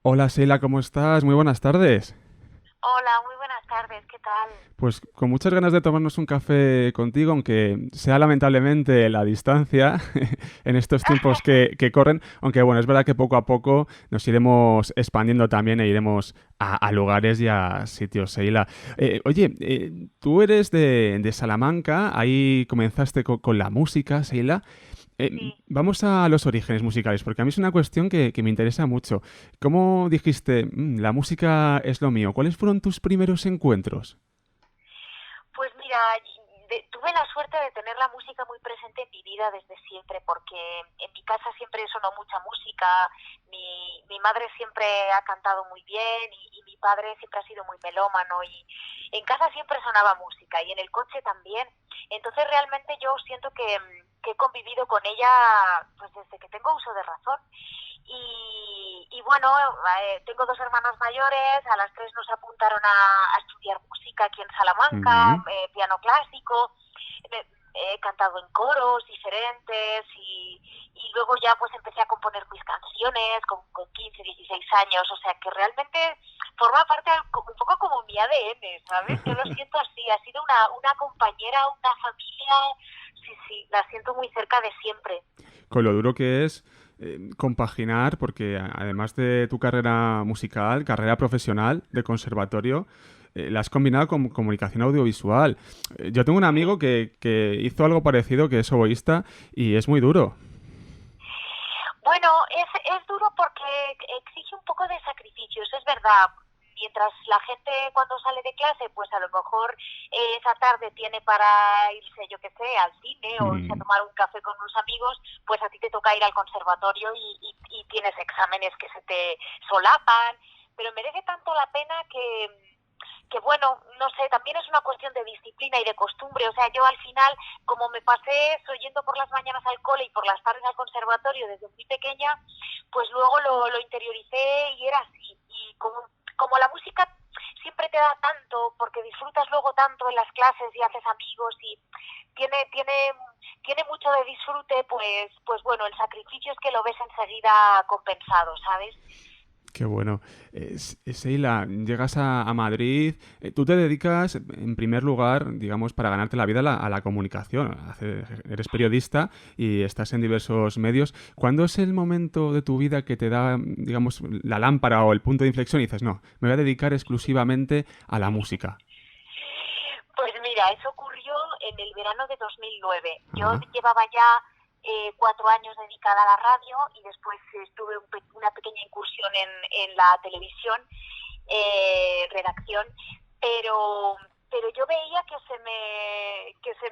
Hola Sheila, ¿cómo estás? Muy buenas tardes. Hola, muy buenas tardes, ¿qué tal? Pues con muchas ganas de tomarnos un café contigo, aunque sea lamentablemente la distancia en estos tiempos que corren, aunque bueno, es verdad que poco a poco nos iremos expandiendo también e iremos a lugares y a sitios, Sheila. Oye, tú eres de Salamanca, ahí comenzaste con la música, Sheila. Sí. Vamos a los orígenes musicales, porque a mí es una cuestión que me interesa mucho. ¿Cómo dijiste, la música es lo mío"? ¿Cuáles fueron tus primeros encuentros? Pues mira, tuve la suerte de tener la música muy presente en mi vida desde siempre, porque en mi casa siempre sonó mucha música, mi madre siempre ha cantado muy bien y mi padre siempre ha sido muy melómano y en casa siempre sonaba música y en el coche también. Entonces realmente yo siento que he convivido con ella pues desde que tengo uso de razón. Y bueno, tengo dos hermanos mayores, a las tres nos apuntaron a estudiar música aquí en Salamanca, Ujú. piano clásico, he cantado en coros diferentes y luego ya pues empecé a componer mis canciones con 15, 16 años, o sea que realmente forma parte un poco como mi ADN, ¿sabes? Yo lo siento así, ha sido una compañera, una familia, sí, sí, la siento muy cerca de siempre. Con lo duro que es compaginar, porque además de tu carrera musical, carrera profesional de conservatorio, la has combinado con comunicación audiovisual. Yo tengo un Sí. amigo que hizo algo parecido, que es oboísta, y es muy duro. Bueno, es duro porque exige un poco de sacrificios, es verdad. Mientras la gente cuando sale de clase, pues a lo mejor esa tarde tiene para irse, yo qué sé, al cine o irse a Mm. tomar un café con unos amigos, pues a ti te toca ir al conservatorio y tienes exámenes que se te solapan, pero merece tanto la pena que bueno, no sé, también es una cuestión de disciplina y de costumbre. O sea, yo al final, como me pasé eso yendo por las mañanas al cole y por las tardes al conservatorio desde muy pequeña, pues luego lo interioricé y era así. Y como la música siempre te da tanto, porque disfrutas luego tanto en las clases y haces amigos y tiene, tiene, tiene mucho de disfrute, pues bueno, el sacrificio es que lo ves enseguida compensado, ¿sabes? Qué bueno. Sheila, llegas a Madrid. Tú te dedicas, en primer lugar, digamos, para ganarte la vida a la comunicación. Eres periodista y estás en diversos medios. ¿Cuándo es el momento de tu vida que te da, digamos, la lámpara o el punto de inflexión y dices, no, me voy a dedicar exclusivamente a la música? Pues mira, eso ocurrió en el verano de 2009. Yo Ah, llevaba ya 4 años dedicada a la radio y después tuve una pequeña incursión en la televisión, redacción, pero pero yo veía que se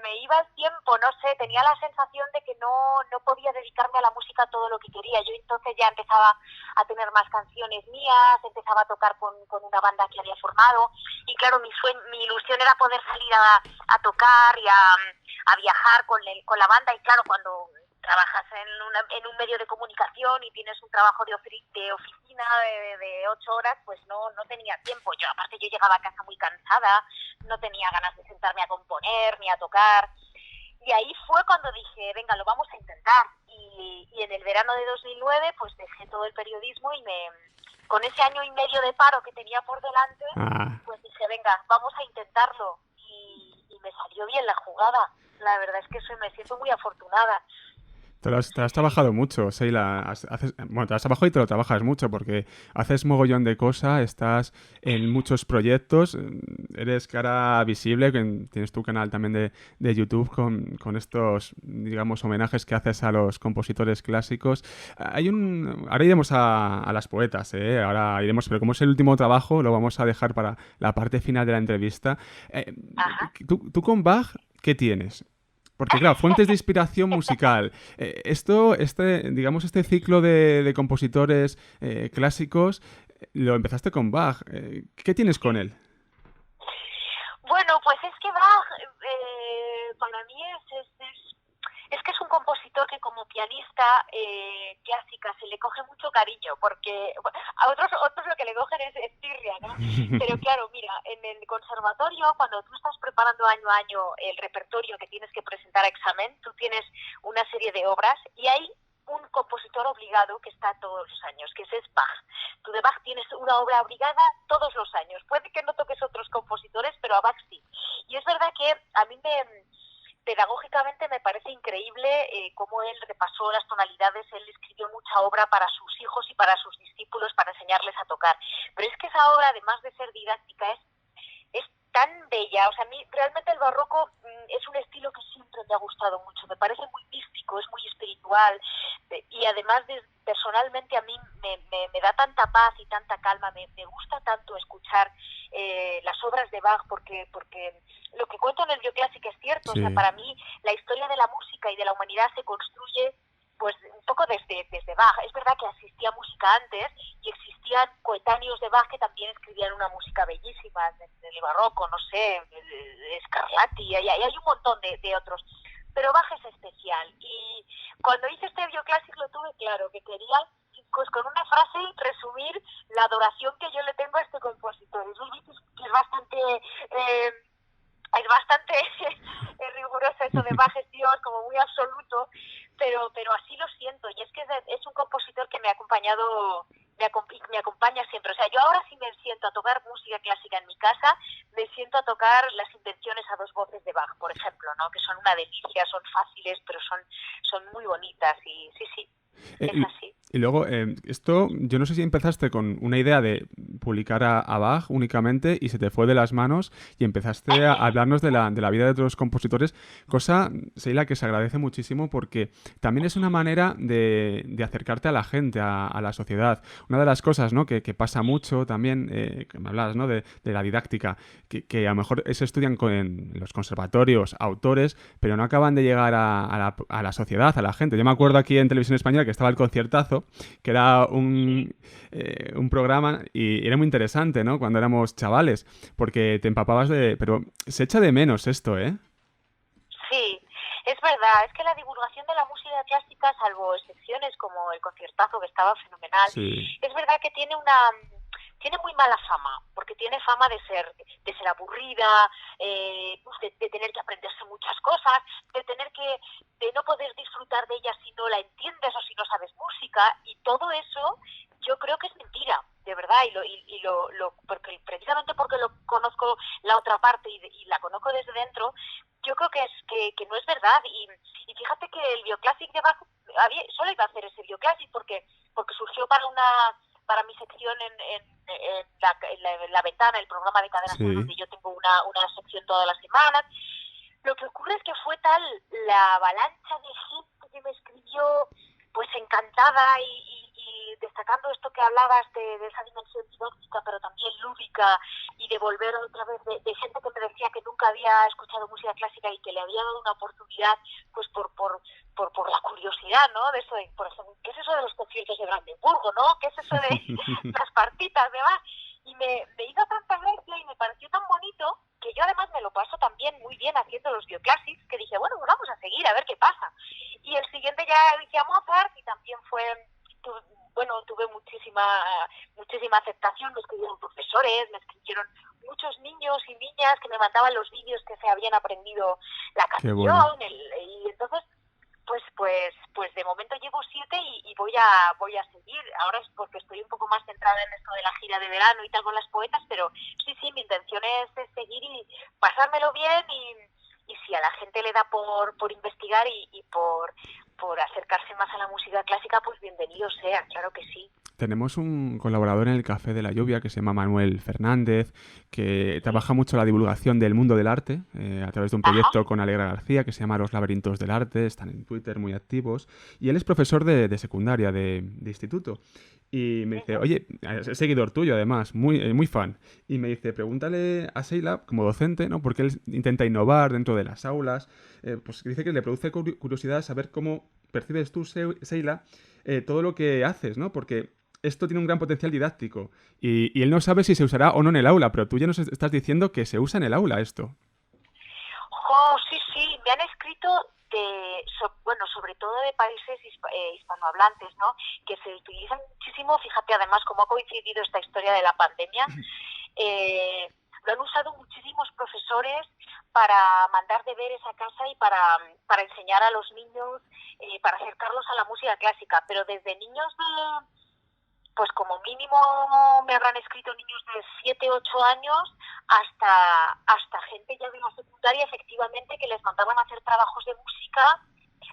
me iba el tiempo, no sé, tenía la sensación de que no podía dedicarme a la música todo lo que quería. Yo entonces ya empezaba a tener más canciones mías, empezaba a tocar con una banda que había formado y claro, mi ilusión era poder salir a tocar y a viajar con la banda y claro, cuando trabajas en un medio de comunicación y tienes un trabajo de oficina de 8 horas, pues no tenía tiempo. Yo aparte yo llegaba a casa muy cansada, no tenía ganas de sentarme a componer ni a tocar. Y ahí fue cuando dije, venga, lo vamos a intentar. Y en el verano de 2009, pues dejé todo el periodismo y con ese año y medio de paro que tenía por delante, ah. pues dije, venga, vamos a intentarlo. Y me salió bien la jugada. La verdad es que me siento muy afortunada. Te lo has trabajado mucho, Sheila. Bueno, te lo has trabajado y te lo trabajas mucho porque haces mogollón de cosas, estás en muchos proyectos, eres cara visible, tienes tu canal también de YouTube con estos, digamos, homenajes que haces a los compositores clásicos. Ahora iremos a las poetas, ¿eh? Ahora iremos, pero como es el último trabajo, lo vamos a dejar para la parte final de la entrevista. Eh, Ajá. tú con Bach, ¿qué tienes? Porque claro, fuentes de inspiración musical. Digamos, este ciclo de compositores clásicos, lo empezaste con Bach. ¿Qué tienes con Sí. él? Bueno, pues es que Bach para mí es que es un compositor que como pianista clásica se le coge mucho cariño, porque bueno, a otros lo que le cogen es tirria, ¿no? Pero claro, mira, en el conservatorio, cuando tú estás preparando año a año el repertorio que tienes que presentar a examen, tú tienes una serie de obras y hay un compositor obligado que está todos los años, que ese es Bach. Tú de Bach tienes una obra obligada todos los años. Puede que no toques otros compositores, pero a Bach sí. Y es verdad que a mí pedagógicamente me parece increíble cómo él repasó las tonalidades, él escribió mucha obra para sus hijos y para sus discípulos para enseñarles a tocar. Pero es que esa obra, además de ser didáctica, es tan bella. O sea, a mí realmente el barroco es un estilo que siempre me ha gustado mucho. Me parece muy místico, es muy espiritual y además personalmente a mí me da tanta paz y tanta calma. Me gusta tanto escuchar las obras de Bach porque lo que cuento en el Bioclásico es cierto. Sí. O sea, para mí la historia de la música y de la humanidad se construye pues un poco desde Bach. Es verdad que existía música antes y existían coetáneos de Bach que también escribían una música bellísima en el barroco, no sé, Scarlatti, y hay un montón de otros. Pero Bach es especial y cuando hice este Bioclásico lo tuve claro, que quería pues con una frase resumir la adoración que yo le tengo a este compositor. Es bastante... es bastante riguroso eso de Bach es Dios, como muy absoluto, pero así lo siento, y es que es un compositor que me ha acompañado, me acompaña siempre. O sea, yo ahora sí me siento a tocar música clásica en mi casa, me siento a tocar las invenciones a dos voces de Bach, por ejemplo, ¿no? Que son una delicia, son fáciles, pero son muy bonitas, y sí, es así. Y luego, esto, yo no sé si empezaste con una idea de publicar a Bach únicamente y se te fue de las manos y empezaste a hablarnos de la vida de otros compositores, cosa, Sheila, que se agradece muchísimo porque también es una manera de acercarte a la gente, a la sociedad. Una de las cosas, ¿no?, que pasa mucho también, que me hablabas, ¿no?, de la didáctica, que a lo mejor se estudian en los conservatorios autores, pero no acaban de llegar a la sociedad, a la gente. Yo me acuerdo aquí en Televisión Española que estaba El Conciertazo, que era un programa y era muy interesante, ¿no?, cuando éramos chavales, porque te empapabas de... Pero se echa de menos esto, ¿eh? Sí, es verdad, es que la divulgación de la música clásica, salvo excepciones como El Conciertazo, que estaba fenomenal, Sí. es verdad que tiene muy mala fama, porque tiene fama de ser aburrida, de tener que aprenderse muchas cosas, de no poder disfrutar de ella si no la entiendes o si no sabes música, y todo eso yo creo que es mentira, de verdad, porque precisamente porque lo conozco la otra parte y la conozco desde dentro, yo creo que no es verdad. Y fíjate que el Bioclásico de Bach solo iba a hacer ese Bioclásico porque surgió para mi sección en la Ventana, el programa de Cadena Ser, Sí. donde yo tengo una sección todas las semanas. Lo que ocurre es que fue tal la avalancha de gente que me escribió, pues encantada y destacando esto que hablabas de esa dimensión didáctica, pero también lúdica, y de volver otra vez de gente que me decía que nunca había escuchado música clásica y que le había dado una oportunidad, pues por la curiosidad, ¿no? De eso, por ejemplo, ¿qué es eso de los conciertos de Brandenburgo, no? ¿Qué es eso de las partitas de Bach? Y me hizo tanta gracia y me pareció tan bonito que yo además me lo paso también muy bien haciendo los Bioclásics, que dije, bueno, pues vamos a seguir a ver qué pasa. Y el siguiente ya hice a Mozart y también tuve muchísima aceptación. Me escribieron profesores, me escribieron muchos niños y niñas que me mandaban los vídeos que se habían aprendido la Qué bueno. canción, y entonces pues de momento llevo 7 y voy a seguir. Ahora es porque estoy un poco más centrada en esto de la gira de verano y tal con las poetas, pero sí, mi intención es seguir y pasármelo bien, y si a la gente le da por investigar y por acercarse más a la música clásica, pues bienvenido sea, claro que sí. Tenemos un colaborador en el Café de la Lluvia que se llama Manuel Fernández, que Sí. trabaja mucho la divulgación del mundo del arte a través de un Ajá. proyecto con Alegra García que se llama Los Laberintos del Arte, están en Twitter muy activos, y él es profesor de secundaria, de instituto. Y me dice, Uh-huh. oye, es seguidor tuyo además, muy fan. Y me dice, pregúntale a Sheila, como docente, ¿no?, porque él intenta innovar dentro de las aulas. Pues dice que le produce curiosidad saber cómo percibes tú, Sheila, todo lo que haces, ¿no? Porque esto tiene un gran potencial didáctico y él no sabe si se usará o no en el aula, pero tú ya nos estás diciendo que se usa en el aula esto. Oh, sí, me han escrito sobre todo de países hispanohablantes, ¿no? Que se utilizan muchísimo. Fíjate, además, cómo ha coincidido esta historia de la pandemia. lo han usado muchísimos profesores para mandar deberes a casa y para enseñar a los niños, para acercarlos a la música clásica, pero desde niños pues como mínimo me habrán escrito niños de 7, 8 años hasta gente ya de la secundaria, efectivamente, que les mandaban a hacer trabajos de música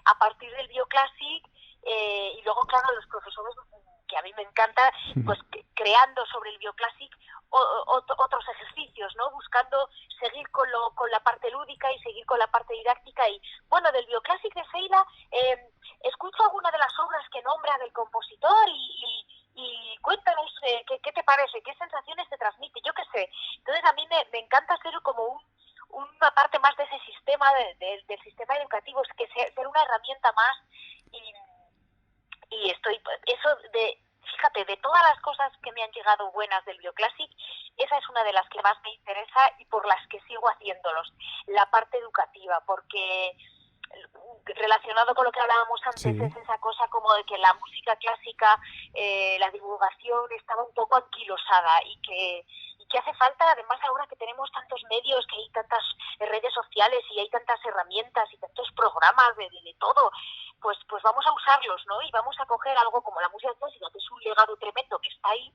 a partir del Bioclassic, y luego, claro, los profesores, que a mí me encanta, pues creando sobre el Bioclassic otros ejercicios, ¿no? Buscando seguir con la parte lúdica y seguir con la parte didáctica. Y bueno, del Bioclassic de Sheila, escucho alguna de las obras que nombra del compositor y cuéntanos qué te parece, qué sensaciones te transmite, yo qué sé. Entonces a mí me encanta ser como una parte más de ese sistema, del sistema educativo, es que ser una herramienta más. Y fíjate, de todas las cosas que me han llegado buenas del Bioclassic, esa es una de las que más me interesa y por las que sigo haciéndolos, la parte educativa, porque relacionado con lo que hablábamos antes, sí, es esa cosa como de que la música clásica, la divulgación estaba un poco anquilosada y que hace falta, además ahora que tenemos tantos medios, que hay tantas redes sociales y hay tantas herramientas y tantos programas de todo, pues vamos a usarlos, ¿no? Y vamos a coger algo como la música clásica, que es un legado tremendo que está ahí,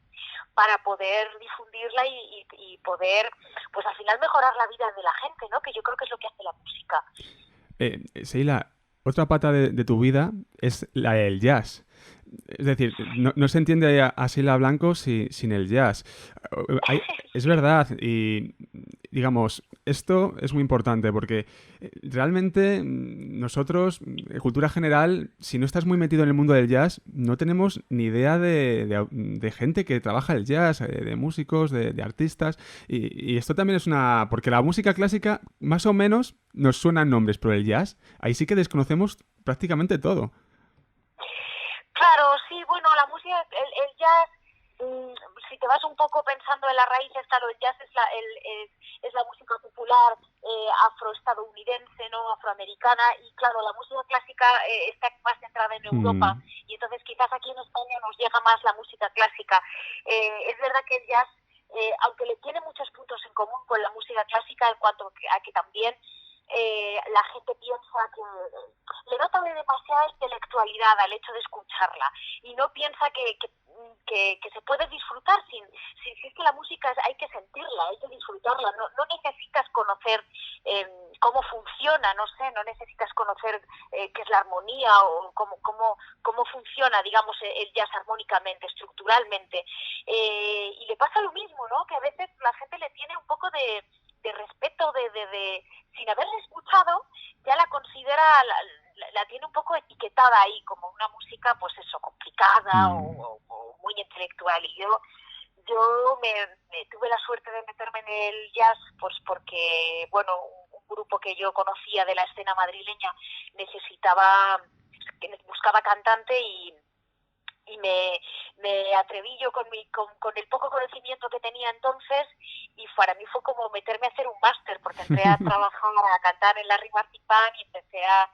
para poder difundirla y poder, pues al final mejorar la vida de la gente, ¿no? Que yo creo que es lo que hace la música. Sheila, otra pata de tu vida es la del jazz. Es decir, no se entiende a Sheila Blanco sin el jazz. Es verdad, y digamos, esto es muy importante porque realmente nosotros, en cultura general, si no estás muy metido en el mundo del jazz, no tenemos ni idea de gente que trabaja el jazz, de músicos, de artistas, y esto también es porque la música clásica, más o menos, nos suenan nombres, pero el jazz, ahí sí que desconocemos prácticamente todo. Claro, sí, bueno, la música, el jazz, si te vas un poco pensando en las raíces, claro, el jazz es la música popular afroestadounidense, ¿no? Afroamericana, y claro, la música clásica está más centrada en Europa, y entonces quizás aquí en España nos llega más la música clásica. Es verdad que el jazz, aunque le tiene muchos puntos en común con la música clásica, en cuanto a que también la gente piensa que le nota de demasiada intelectualidad al hecho de escucharla y no piensa que se puede disfrutar si es que la música hay que sentirla, hay que disfrutarla, no necesitas conocer cómo funciona, no sé, no necesitas conocer qué es la armonía o cómo funciona, digamos, el jazz armónicamente, estructuralmente, y le pasa lo mismo, ¿no? Que a veces la gente le tiene un poco de respeto, sin haberla escuchado, ya la considera, la tiene un poco etiquetada ahí como una música, pues eso, complicada o muy intelectual. Y yo me tuve la suerte de meterme en el jazz, pues porque, bueno, un grupo que yo conocía de la escena madrileña buscaba cantante y me atreví yo con el poco conocimiento que tenía entonces, y para mí fue como meterme a hacer un máster, porque entré a trabajar, a cantar en la Marzipan y empecé a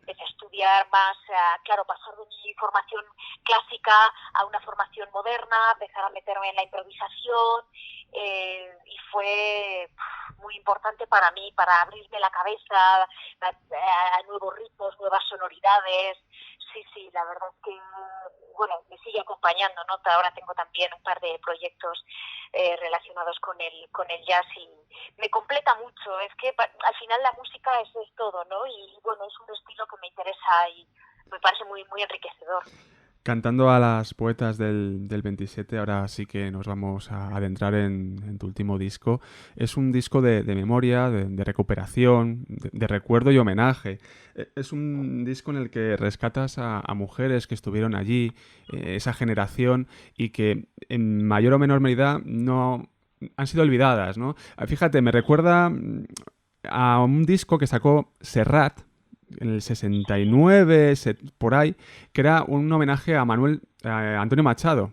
estudiar más, claro, pasar de mi formación clásica a una formación moderna, empezar a meterme en la improvisación, y fue muy importante para mí, para abrirme la cabeza a nuevos ritmos, nuevas sonoridades. Sí, la verdad es que, bueno, me sigue acompañando, ¿no? Ahora tengo también un par de proyectos relacionados con el jazz y me completa mucho. Es que al final la música es todo, ¿no? Y bueno, es un estilo que me interesa y me parece muy, muy enriquecedor. Cantando a las poetas del 27, ahora sí que nos vamos a adentrar en tu último disco. Es un disco de memoria, de recuperación, de recuerdo y homenaje. Es un disco en el que rescatas a mujeres que estuvieron allí, esa generación, y que en mayor o menor medida no han sido olvidadas, ¿no? Fíjate, me recuerda a un disco que sacó Serrat en el 69, por ahí, que era un homenaje a Antonio Machado.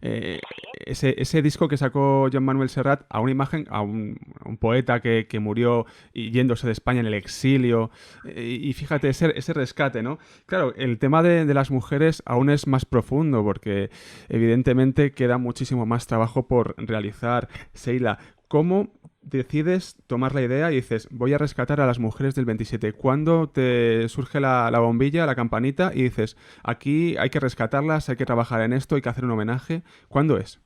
Ese disco que sacó Joan Manuel Serrat a una imagen, a un poeta que murió yéndose de España en el exilio, y fíjate, ese rescate, ¿no? Claro, el tema de las mujeres aún es más profundo porque evidentemente queda muchísimo más trabajo por realizar. Sheila, ¿cómo decides tomar la idea y dices, voy a rescatar a las mujeres del 27. ¿Cuándo te surge la bombilla, la campanita y dices, aquí hay que rescatarlas, hay que trabajar en esto, hay que hacer un homenaje? ¿Cuándo es?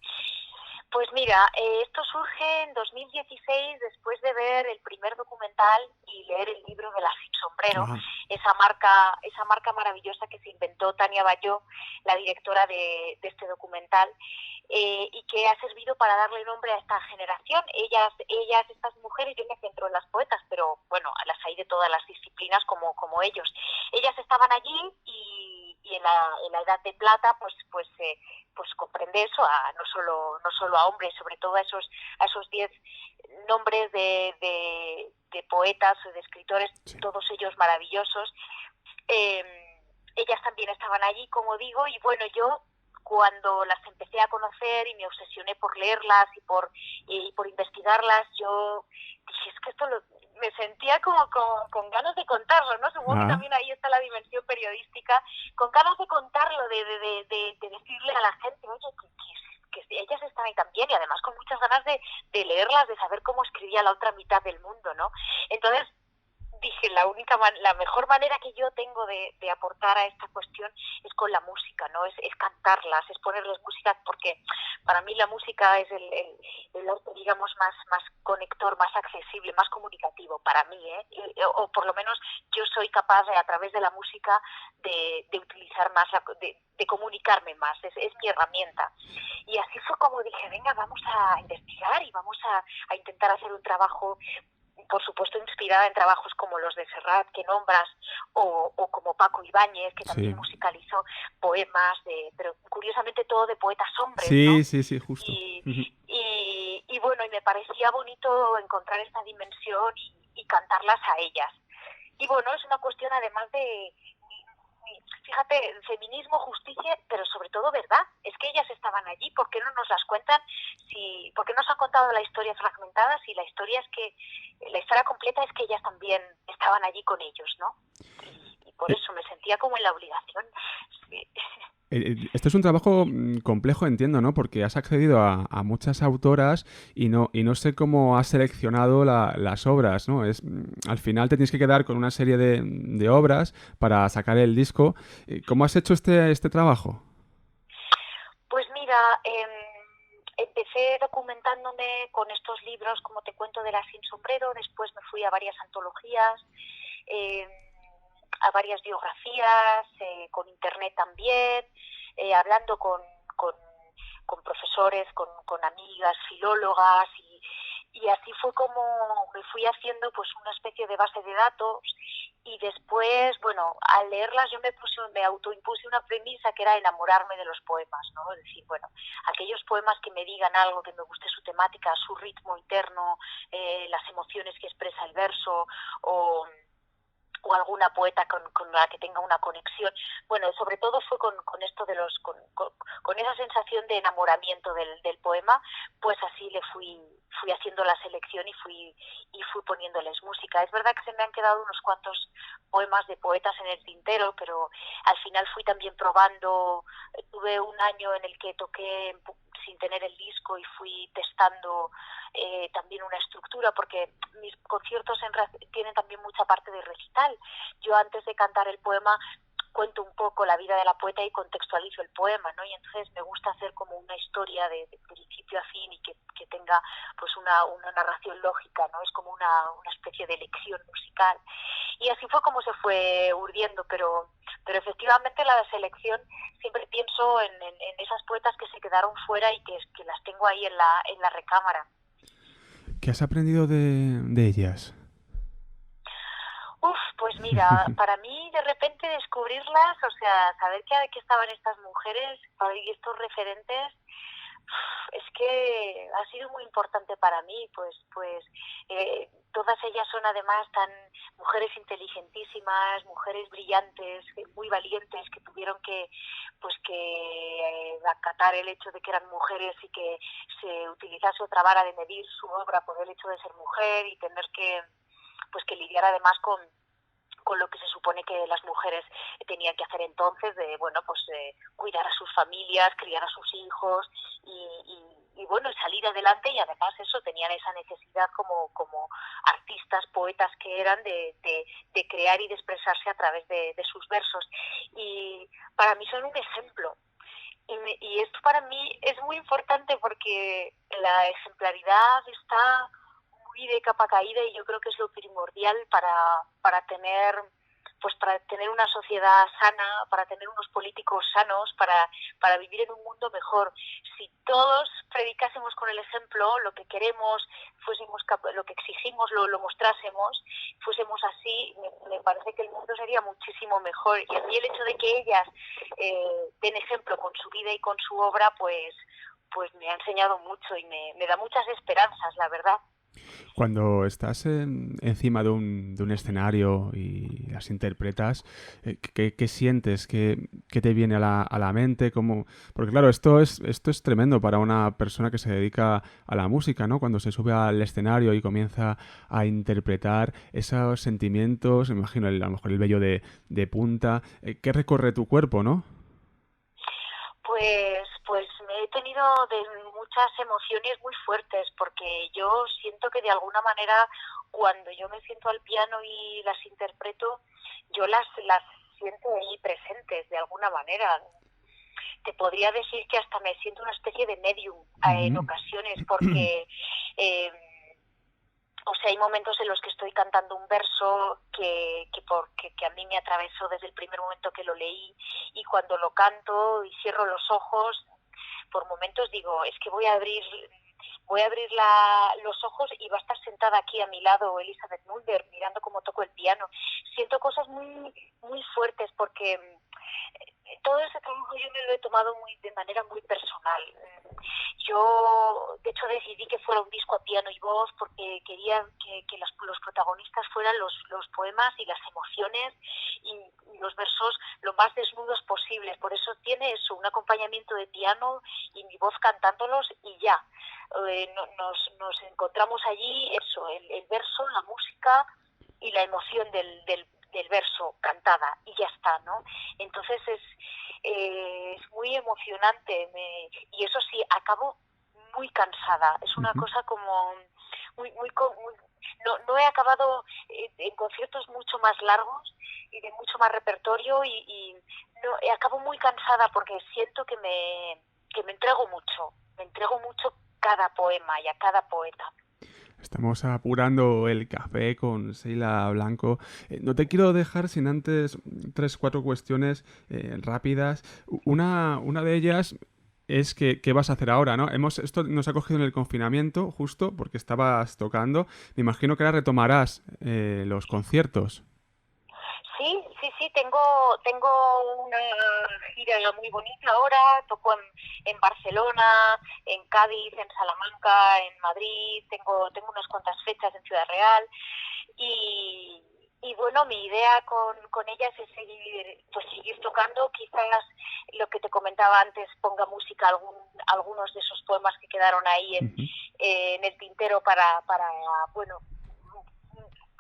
Pues mira, esto surge en 2016 después de ver el primer documental y leer el libro de La Sin Sombrero, Ajá. esa marca maravillosa que se inventó Tania Bayó, la directora de este documental, y que ha servido para darle nombre a esta generación. Estas mujeres, yo me centro en las poetas, pero bueno, las hay de todas las disciplinas como ellos. Ellas estaban allí y en la Edad de Plata, pues comprende eso no solo a hombres, sobre todo a esos 10 nombres de poetas o de escritores, Sí. todos ellos maravillosos. Ellas también estaban allí, como digo, y bueno, yo cuando las empecé a conocer y me obsesioné por leerlas y por investigarlas, yo dije, es que me sentía como con ganas de contarlo, ¿no? Supongo que Ah, también ahí está la dimensión periodística, con ganas de contarlo, de decirle a la gente, oye, que ellas están ahí también, y además con muchas ganas de leerlas, de saber cómo escribía la otra mitad del mundo, ¿no? Entonces, dije, la mejor manera que yo tengo de aportar a esta cuestión es con la música, ¿no? Es cantarlas, es ponerles música, porque para mí la música es el arte, digamos, más conector, más accesible, más comunicativo para mí, ¿eh? O por lo menos yo soy capaz a través de la música de utilizar más, de comunicarme más, es mi herramienta. Y así fue como dije, venga, vamos a investigar y vamos a intentar hacer un trabajo, por supuesto inspirada en trabajos como los de Serrat que nombras, o como Paco Ibáñez, que también sí. musicalizó poemas, pero curiosamente todo de poetas hombres, ¿no? Sí, sí, sí, justo. Y, Ujú. y bueno, y me parecía bonito encontrar esta dimensión y cantarlas a ellas. Y bueno, es una cuestión además de, fíjate, feminismo, justicia, pero sobre todo verdad. Es que ellas estaban allí, ¿por qué no nos las cuentan? ¿Por qué nos han contado la historia fragmentada? Si la historia la historia completa es que ellas también estaban allí con ellos, ¿no? Y por Eh, eso me sentía como en la obligación. Sí. Esto es un trabajo complejo, entiendo, ¿no? Porque has accedido a muchas autoras y no sé cómo has seleccionado las obras, ¿no? Al final te tienes que quedar con una serie de obras para sacar el disco. ¿Cómo has hecho este trabajo? Pues mira, empecé documentándome con estos libros, como te cuento, de La Sin Sombrero, después me fui a varias antologías, eh, a varias biografías, con internet también, hablando con, con profesores, con amigas, filólogas, y así fue como me fui haciendo pues una especie de base de datos. Y después, bueno, al leerlas yo me autoimpuse una premisa que era enamorarme de los poemas, ¿no? Es decir, bueno, aquellos poemas que me digan algo, que me guste su temática, su ritmo interno, las emociones que expresa el verso, o o alguna poeta con la que tenga una conexión. Bueno, sobre todo fue con esto de con esa sensación de enamoramiento del poema, pues así fui haciendo la selección y fui poniéndoles música. Es verdad que se me han quedado unos cuantos poemas de poetas en el tintero, pero al final fui también probando. Tuve un año en el que toqué sin tener el disco y fui testando también una estructura, porque mis conciertos tienen también mucha parte de recital. Yo antes de cantar el poema cuento un poco la vida de la poeta y contextualizo el poema, ¿no? Y entonces me gusta hacer como una historia de principio a fin y que tenga pues una narración lógica, ¿no? Es como una especie de lección musical. Y así fue como se fue urdiendo, pero efectivamente la selección, siempre pienso en esas poetas que se quedaron fuera y que las tengo ahí en la recámara. ¿Qué has aprendido de ellas? Uf, pues mira, para mí de repente descubrirlas, o sea, saber que estaban estas mujeres y estos referentes, es que ha sido muy importante para mí, todas ellas son además tan mujeres inteligentísimas, mujeres brillantes, muy valientes, que tuvieron que acatar el hecho de que eran mujeres y que se utilizase otra vara de medir su obra por el hecho de ser mujer y tener que lidiar además con lo que se supone que las mujeres tenían que hacer entonces, de cuidar a sus familias, criar a sus hijos y bueno, salir adelante, y además eso, tenían esa necesidad como artistas, poetas que eran de crear y de expresarse a través de sus versos. Y para mí son un ejemplo. Y esto para mí es muy importante porque la ejemplaridad está muy de capa caída, y yo creo que es lo primordial para tener, pues para tener una sociedad sana, para tener unos políticos sanos, para vivir en un mundo mejor. Si todos predicásemos con el ejemplo lo que queremos, fuésemos lo que exigimos, lo mostrásemos, fuésemos así, me parece que el mundo sería muchísimo mejor. Y a mí el hecho de que ellas den ejemplo con su vida y con su obra, pues me ha enseñado mucho y me da muchas esperanzas, la verdad. Cuando estás encima de un escenario y las interpretas, ¿qué sientes? ¿Qué te viene a la mente? ¿Cómo? Porque claro, esto es tremendo para una persona que se dedica a la música, ¿no? Cuando se sube al escenario y comienza a interpretar esos sentimientos, me imagino a lo mejor el vello de punta, ¿qué recorre tu cuerpo, no? Pues me he tenido de muchas emociones muy fuertes, porque yo siento que de alguna manera, cuando yo me siento al piano y las interpreto, yo las siento ahí presentes de alguna manera. Te podría decir que hasta me siento una especie de medium en Ujú. ocasiones, porque eh, o sea, hay momentos en los que estoy cantando un verso que a mí me atravesó desde el primer momento que lo leí, y cuando lo canto y cierro los ojos, por momentos digo, es que voy a abrir los ojos y va a estar sentada aquí a mi lado Elizabeth Mulder mirando cómo toco el piano. Siento cosas muy, muy fuertes, porque todo ese trabajo yo me lo he tomado de manera muy personal. Yo, de hecho, decidí que fuera un disco a piano y voz, porque quería que los protagonistas fueran los poemas y las emociones, y los versos lo más desnudos posibles. Por eso tiene eso, un acompañamiento de piano y mi voz cantándolos, y ya. Nos encontramos allí, eso, el verso, la música y la emoción del verso cantada, y ya está, ¿no? Entonces es muy emocionante, y eso sí, acabo muy cansada. Es una Ujú. cosa como muy no he acabado en conciertos mucho más largos y de mucho más repertorio, y no, acabo muy cansada, porque siento que me entrego mucho cada poema y a cada poeta. Estamos apurando el café con Sheila Blanco. No te quiero dejar sin antes tres, cuatro cuestiones rápidas. Una de ellas es que qué vas a hacer ahora, ¿no? Esto nos ha cogido en el confinamiento, justo porque estabas tocando. Me imagino que ahora retomarás los conciertos. Sí, tengo una gira muy bonita ahora. Toco en Barcelona, en Cádiz, en Salamanca, en Madrid. Tengo unas cuantas fechas en Ciudad Real, y bueno, mi idea con ellas es seguir tocando. Quizás lo que te comentaba antes, ponga música a algunos de esos poemas que quedaron ahí Ujú. en el tintero, para bueno,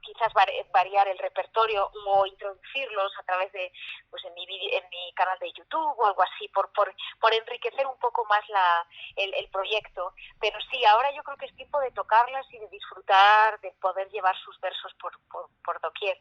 quizás variar el repertorio o introducirlos a través de, pues en mi canal de YouTube o algo así, por enriquecer un poco más el proyecto. Pero sí, ahora yo creo que es tiempo de tocarlas y de disfrutar, de poder llevar sus versos por doquier.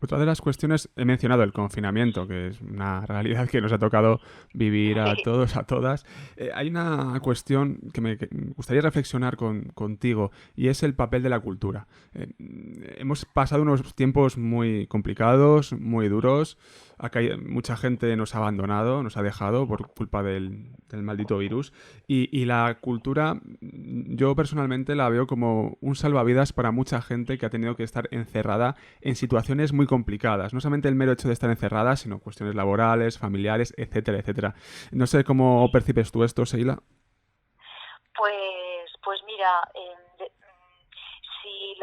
Otra de las cuestiones, he mencionado el confinamiento, que es una realidad que nos ha tocado vivir a Sí. todos, a todas. Hay una cuestión que me gustaría reflexionar contigo, y es el papel de la cultura. Hemos pasado unos tiempos muy complicados, muy duros. Mucha gente nos ha abandonado, nos ha dejado por culpa del maldito virus. Y la cultura, yo personalmente la veo como un salvavidas para mucha gente que ha tenido que estar encerrada en situaciones muy complicadas. No solamente el mero hecho de estar encerrada, sino cuestiones laborales, familiares, etcétera, etcétera. No sé cómo percibes tú esto, Sheila. Pues mira, si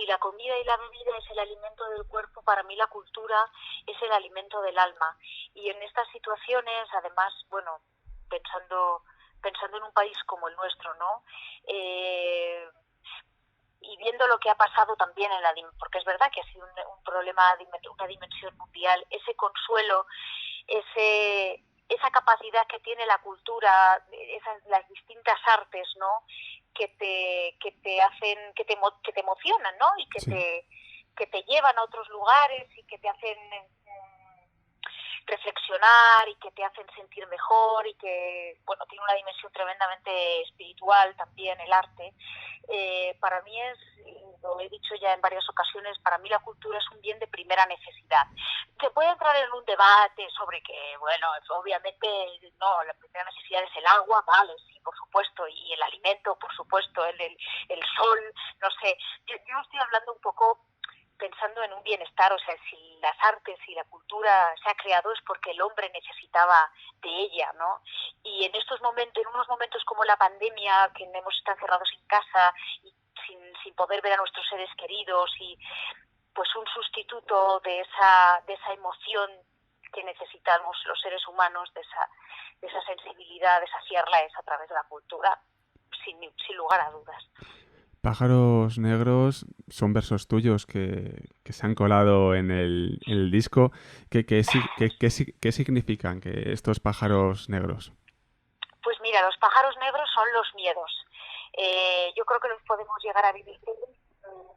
la comida y la bebida es el alimento del cuerpo, para mí la cultura es el alimento del alma. Y en estas situaciones, además, bueno, pensando en un país como el nuestro, ¿no? Y viendo lo que ha pasado también porque es verdad que ha sido un problema, una dimensión mundial, ese consuelo, ese esa capacidad que tiene la cultura, las distintas artes, ¿no? Que te hacen, que te emocionan, ¿no? Y Sí. que te llevan a otros lugares y que te hacen reflexionar y que te hacen sentir mejor y que, bueno, tiene una dimensión tremendamente espiritual también el arte. Para mí lo he dicho ya en varias ocasiones, para mí la cultura es un bien de primera necesidad. Se puede entrar en un debate sobre que, bueno, obviamente no, la primera necesidad es el agua, vale, sí, por supuesto, y el alimento, por supuesto, el sol, no sé. Yo estoy hablando un poco pensando en un bienestar, o sea, si las artes y la cultura se ha creado es porque el hombre necesitaba de ella, ¿no? Y en estos momentos, en unos momentos como la pandemia, que hemos estado encerrados en casa y sin poder ver a nuestros seres queridos, y pues un sustituto de esa emoción que necesitamos los seres humanos, de esa sensibilidad, de saciarla, es a través de la cultura, sin lugar a dudas. Pájaros negros son versos tuyos que se han colado en el disco. ¿Qué significan estos pájaros negros? Pues mira, los pájaros negros son los miedos. Yo creo que los podemos llegar a vivir todos.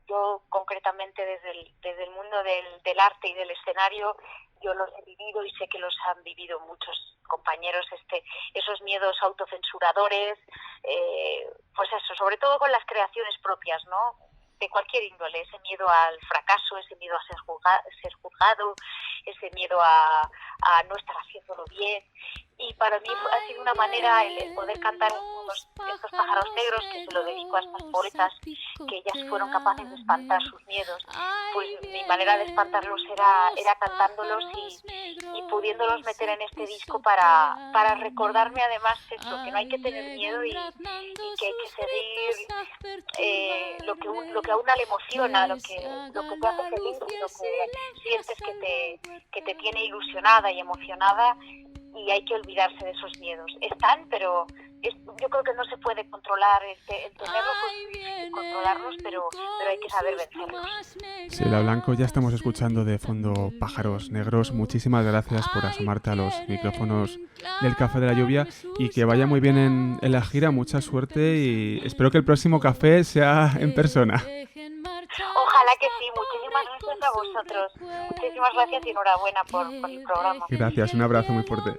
Yo concretamente desde el mundo del arte y del escenario, yo los he vivido y sé que los han vivido muchos compañeros, esos miedos autocensuradores, pues eso, sobre todo con las creaciones propias, ¿no? De cualquier índole, ese miedo al fracaso, ese miedo a ser juzgado, ese miedo a no estar haciéndolo bien. Y para mí ha sido una manera el poder cantar estos pájaros negros, que se lo dedico a estas poetas, que ellas fueron capaces de espantar sus miedos. Pues mi manera de espantarlos era cantándolos y pudiéndolos meter en este disco para recordarme además eso, que no hay que tener miedo y que hay que seguir lo que a una le emociona, lo que te hace feliz, lo que sientes que te tiene ilusionada y emocionada, y hay que olvidarse de esos miedos. Están, pero yo creo que no se puede controlar el tenerlos, pues, controlarlos, pero hay que saber vencerlos. Sheila Blanco, ya estamos escuchando de fondo Pájaros Negros. Muchísimas gracias por asomarte a los micrófonos del Café de la Lluvia y que vaya muy bien en la gira, mucha suerte y espero que el próximo café sea en persona. Ojalá que sí, muchísimas gracias a vosotros. Muchísimas gracias y enhorabuena por el programa. Gracias, un abrazo muy fuerte.